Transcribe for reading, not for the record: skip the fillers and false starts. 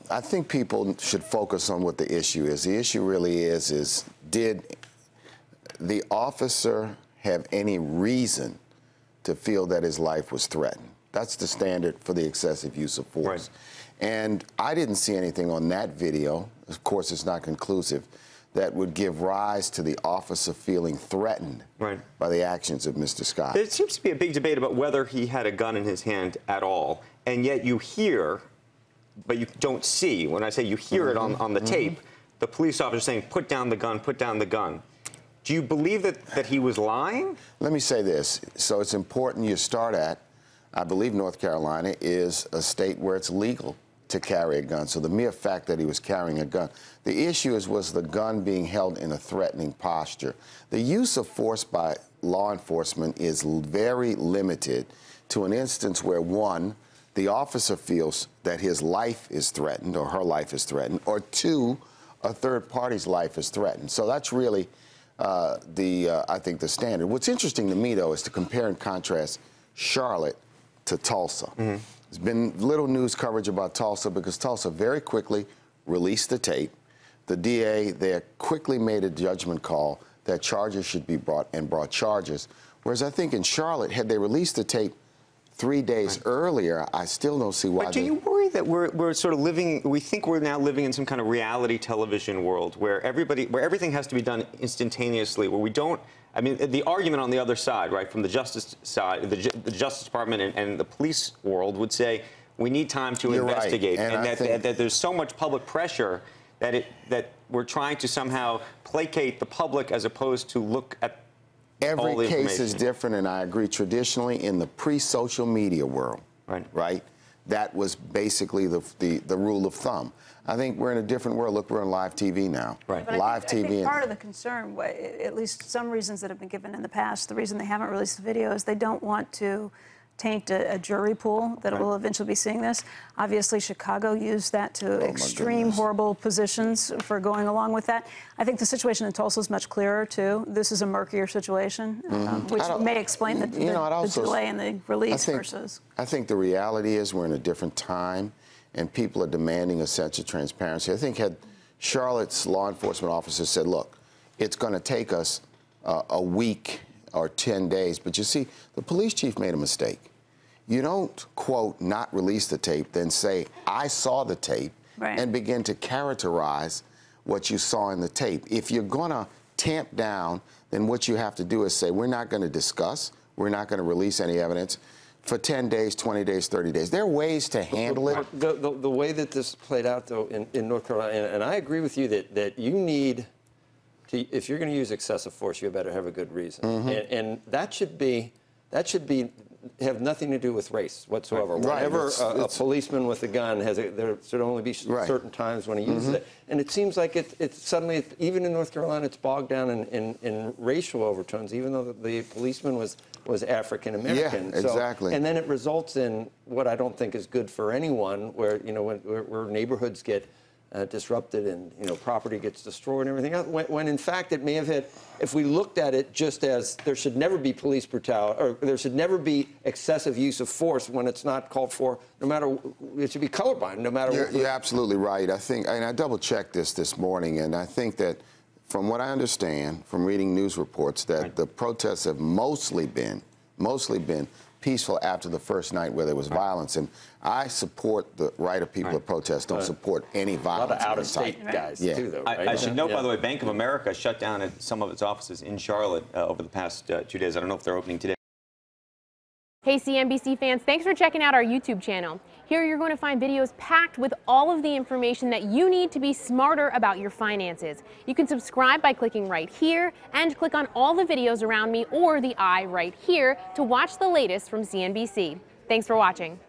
I think people should focus on what the issue is. The issue really is did the officer have any reason to feel that his life was threatened? That's the standard for the excessive use of force. Right. And I didn't see anything on that video, of course it's not conclusive, that would give rise to the officer feeling threatened by the actions of Mr. Scott. There seems to be a big debate about whether he had a gun in his hand at all, and yet you hear, but you don't see, when I say you hear it on the tape, the police officer saying, put down the gun, put down the gun. Do you believe that he was lying? Let me say this. So it's important you start at, I believe North Carolina is a state where it's legal to carry a gun. So the mere fact that he was carrying a gun. The issue was the gun being held in a threatening posture. The use of force by law enforcement is very limited to an instance where, one, the officer feels that his life is threatened or her life is threatened, or two, a third party's life is threatened. So that's really I think the standard. What's interesting to me, though, is to compare and contrast Charlotte to Tulsa. There's been little news coverage about Tulsa because Tulsa very quickly released the tape. The DA there quickly made a judgment call that charges should be brought and brought charges. Whereas I think in Charlotte, had they released the tape 3 days earlier, I still don't see why. But do you worry that we're sort of living, we think we're now living in some kind of reality television world where everything has to be done instantaneously, where we don't, I mean, the argument on the other side, right, from the Justice side, the Justice Department and the police world would say we need time to investigate, and that there's so much public pressure that we're trying to somehow placate the public as opposed to look at every case is different, and I agree. Traditionally, in the pre-social media world, right, that was basically the rule of thumb. I think we're in a different world. Look, we're on live TV now. Live TV. I think part of the concern, at least some reasons that have been given in the past, the reason they haven't released the video is they don't want to taint a jury pool that will eventually be seeing this. Obviously, Chicago used that to extreme, horrible positions for going along with that. I think the situation in Tulsa is much clearer, too. This is a murkier situation, which may explain the delay in the release versus... I think the reality is we're in a different time, and people are demanding a sense of transparency. I think had Charlotte's law enforcement officers said, look, it's going to take us a week or 10 days. But you see, the police chief made a mistake. You don't, quote, not release the tape, then say, I saw the tape, and begin to characterize what you saw in the tape. If you're going to tamp down, then what you have to do is say, we're not going to discuss, we're not going to release any evidence for 10 days, 20 days, 30 days. There are ways to handle it. The way that this played out, though, in North Carolina, and I agree with you that you need... if you're going to use excessive force, you better have a good reason, and that should have nothing to do with race whatsoever. Whenever a policeman with a gun there should only be certain times when he uses it, and it seems like it suddenly, even in North Carolina, it's bogged down in racial overtones, even though the policeman was African American. Yeah, exactly. And then it results in what I don't think is good for anyone, where where neighborhoods get disrupted and property gets destroyed and everything else, when in fact it may have had, if we looked at it just as there should never be police brutality, or there should never be excessive use of force when it's not called for, no matter, it should be colorblind, no matter what. You're absolutely right. I think, and I double-checked this morning, and I think that from what I understand from reading news reports, that the protests have mostly been peaceful after the first night where there was violence. And I support the right of people to protest, don't support any violence. A lot of out-of-state guys, too, though, right? I should note, by the way, Bank of America shut down some of its offices in Charlotte over the past 2 days. I don't know if they're opening today. Hey, CNBC fans, thanks for checking out our YouTube channel. Here you're going to find videos packed with all of the information that you need to be smarter about your finances. You can subscribe by clicking right here and click on all the videos around me or the eye right here to watch the latest from CNBC. Thanks for watching.